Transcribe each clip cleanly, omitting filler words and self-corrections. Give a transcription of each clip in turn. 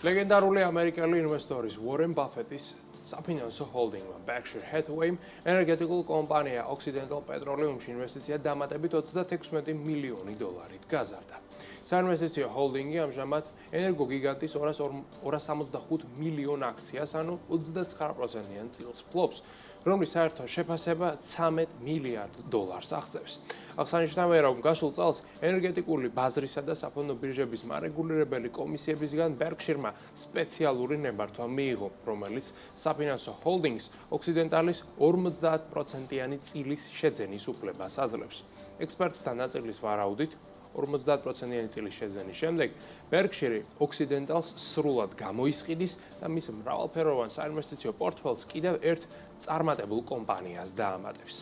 ლეგენდარული ამერიკელი ინვესტორის უორენ ბაფეტის საფინანსო ჰოლდინგმა Berkshire Hathaway ენერგეტიკულ კომპანია Occidental Petroleum-ში ინვესტიცია დამატებით 36 მილიონი დოლარით გაზარდა. საინვესტიციო ჰოლდინგი ამჟამად ენერგოგიგანტის 265 მილიონ აქციას, ანუ 29%-იან წილს ფლობს, რომლის საერთო შეფასება 13 მილიარდ დოლარს აღწევს. აღსანიშნავია, რომ გასულ წელს ენერგეტიკული ბაზრისა და საფონდო ბირჟების მარეგულირებელი კომისიებისგან Berkshire-მა სპეციალური ნებართვა მიიღო, რომელიც საფინანსო ჰოლდინგს Occidental-ის 50%-იანი წილის შეძენის უფლებას აძლევს. ექსპერტთა ნაწილის ვარაუდით 50%-იანი წილის შეძენის შემდეგ Berkshire Occidental-ს სრულად გამოისყიდის და მის მრავალფეროვან საინვესტიციო პორტფელს კიდევ ერთ წარმატებულ კომპანიას დაამატებს.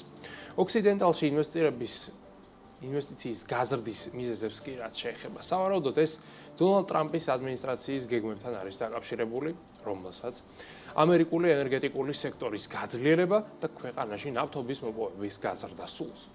Occidental-ში ინვესტიციის გაზრდის მიზეზებს კი რაც შეეხება. სავარაუდოდ ეს დონალდ ტრამპის ადმინისტრაციის გეგმებთან არის დაკავშირებული, რომელსაც ამერიკული ენერგეტიკული სექტორის გაძლიერება და ქვეყანაში ნავთობის მოპოვების გაზრდა სულს.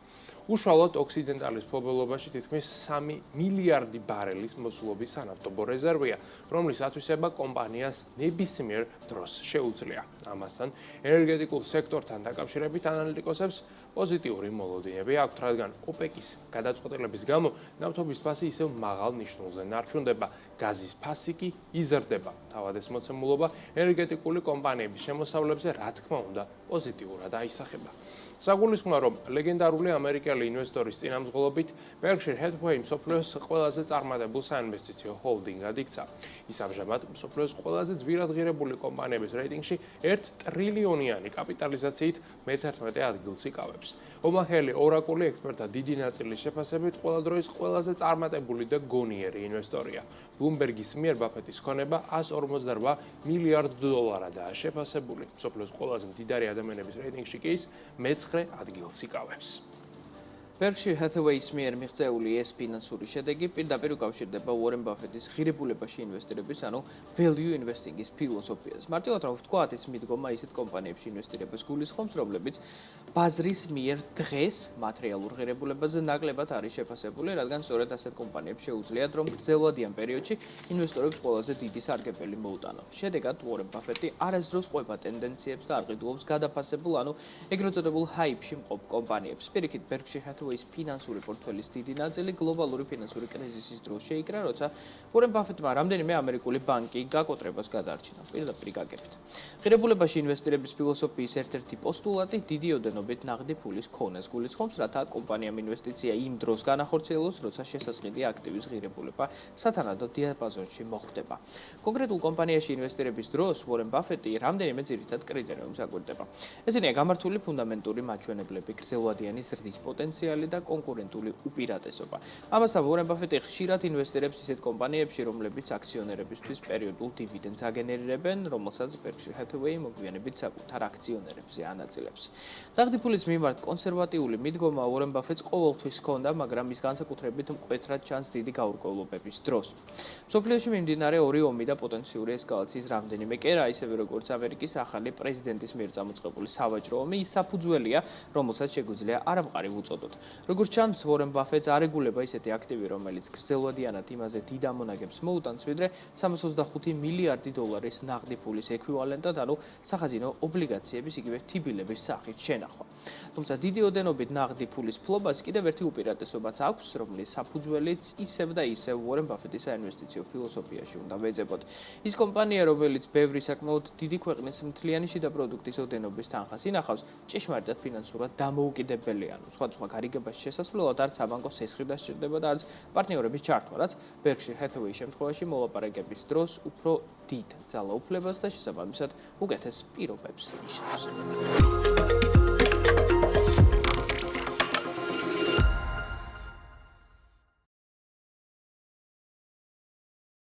უშუალოდ Occidental-ის მფლობელობაში თითქმის 3 მილიარდი ბარელის მოსულობის სანავთობო რეზერვია, რომლის ათვისება კომპანიას ნებისმიერ დროს შეუძლია. ამასთან, ენერგეტიკულ სექტორთან დაკავშირებით ანალიტიკოსებს პოზიტიური მოლოდინები აქვთ, რადგან OPEC-ის გადაწყვეტილების გამო ნავთობის ფასი ისევ მაღალ ნიშნულზე ნარჩუნდება, გაზის ფასი კი იზრდება. თავად ეს მოცემულობა ენერგეტიკული კომპანიების შემოსავლებზე, რა თქმა უნდა, პოზიტიურად აისახება. საგულისხმოა, რომ ლეგენდარული ამერიკელი ინვესტორის წინამძღოლობით Berkshire Hathaway მსოფლიოს ყველაზე წარმატებულ საინვესტიციო ჰოლდინგად იქცა. ის ამჟამად მსოფლიოს ყველაზე ძვირადღირებული კომპანიების რეიტინგში 1 ტრილიონიანი კაპიტალიზაციით მე-11 ადგილს იკავებს. ომაჰელი ორაკული ექსპერტთა დიდი ნაწილის შეფასებით ყველა დროის ყველაზე წარმატებული და გონიერი ინვესტორია. Bloomberg-ის მიერ ბაფეტის ქონება 148 მილიარდ დოლარადაა შეფასებული. მსოფლიოს ყველაზე მდიდარი ადამიანების რეიტინგში კი ის მე-9 ადგილს იკავებს. Berkshire Hathaway-ის მიერ მიღწეული ეს ფინანსური შედეგი პირდაპირ უკავშირდება უორენ ბაფეტის ღირებულებაში ინვესტირების, ანუ value investing-ის ფილოსოფიას. მარტივად რომ ვთქვათ, ეს მიდგომა ისეთ კომპანიებში ინვესტირებას გულისხმობს, რომლებიც ბაზრის მიერ დღეს მატერიალურ ღირებულებაზე ნაკლებად არის შეფასებული, რადგან სწორედ ასეთ კომპანიებს შეუძლიათ, რომ გრძელვადიან პერიოდში ინვესტორებს ყველაზე დიდი სარგებელი მოუტანონ. შედეგად უორენ ბაფეტი არასდროს ყვება ტენდენციებს და არ ყიდულობს გადაფასებულ, ანუ ეგრეთ წოდებულ hype-ში მყოფ კომპანიებს. პირიქით, Berkshire Hathaway-ის ფინანსური პორტფელის დიდი ნაწილი გლობალური ფინანსური კრიზისის დროს შეიკრა, როცა უორენ ბაფეტმა რამდენიმე ამერიკული ბანკი გაკოტრებას გადაარჩინა. პირდაპირ გაგებით. ღირებულებაში ინვესტირების ფილოსოფიის ერთ-ერთი პოსტულატი დიდი ოდენობით ნაღდი ფულის ქონას გულისხმობს, რათა კომპანიამ ინვესტიცია იმ დროს განახორციელოს, როცა შესაძლებელი აქტივის ღირებულება სათანადო დიაპაზონში მოხვდება. კონკრეტულ კომპანიაში ინვესტირების დროს უორენ ბაფეტი რამდენიმე ძირითად კრიტერიუმს აკვირდება. ესენია გამართული ფუნდამენტური მაჩვენებლები, გრძელვადიანი ზრდის პოტენციალი და კონკურენტული უპირატესობა. ამასთან უორენ ბაფეტი ხშირად ინვესტირებს ისეთ კომპანიებში, რომლებიც აქციონერებისთვის პერიოდულ დივიდენდს აგენერირებენ, რომელსაც Berkshire Hathaway მოგვიანებით საკუთარ აქციონერებზე ანაწილებს. ნაღდი ფულის მიმართ კონსერვატიული მიდგომა უორენ ბაფეტს ყოველთვის ჰქონდა, მაგრამ ის განსაკუთრებით მკვეთრად ჩანს დიდი გაურკვევლობების დროს. მსოფლიოში მიმდინარე ორი ომი და პოტენციური ესკალაციის რამდენიმე კერა, ისევე როგორც ამერიკის ახალი პრეზიდენტის მიერ წამოწყებული სავაჭრო ომი, ის საფუძველია, რომელსაც შეგვიძლია არამყარი ვუწოდოთ. როგორც ჩანს, უორენ ბაფეტს არ ეგულება ისეთი აქტივი, რომელიც გრძელვადიანად იმაზე დიდ ამონაგებს მოუტანს, ვიდრე 325 მილიარდი დოლარის ნაღდი ფულის ექვივალენტად, ანუ სახაზინო ობლიგაციების იგივე თიბილების სახით შენახვა. თუმცა დიდი ოდენობით ნაღდი ფულის ფლობას კიდევ ერთი უპირატესობაც აქვს, რომლის საფუძველიც ისევ და ისევ უორენ ბაფეტის საინვესტიციო ფილოსოფიაში უნდა ვეძებოთ. ის კომპანია, რომელიც ბევრი საკმაოდ დიდი ქვეყნის მთლიანი შიდა პროდუქტის ოდენობის თანხას ინახავს, ჭეშმარიტად ფინანსურად დამოუკიდებელია, ანუ სხვადასხვა გარიგებაში შესასვლელად არც საბანკო სესხი დასჭირდება და არც პარტნიორების ჩართვა, რაც Berkshire Hathaway-ის შემთხვევაში მოლაპარაკების დროს უფრო დიდ ძალაუფლებას და შესაბამისად უკეთეს პირობებს ნიშნავს.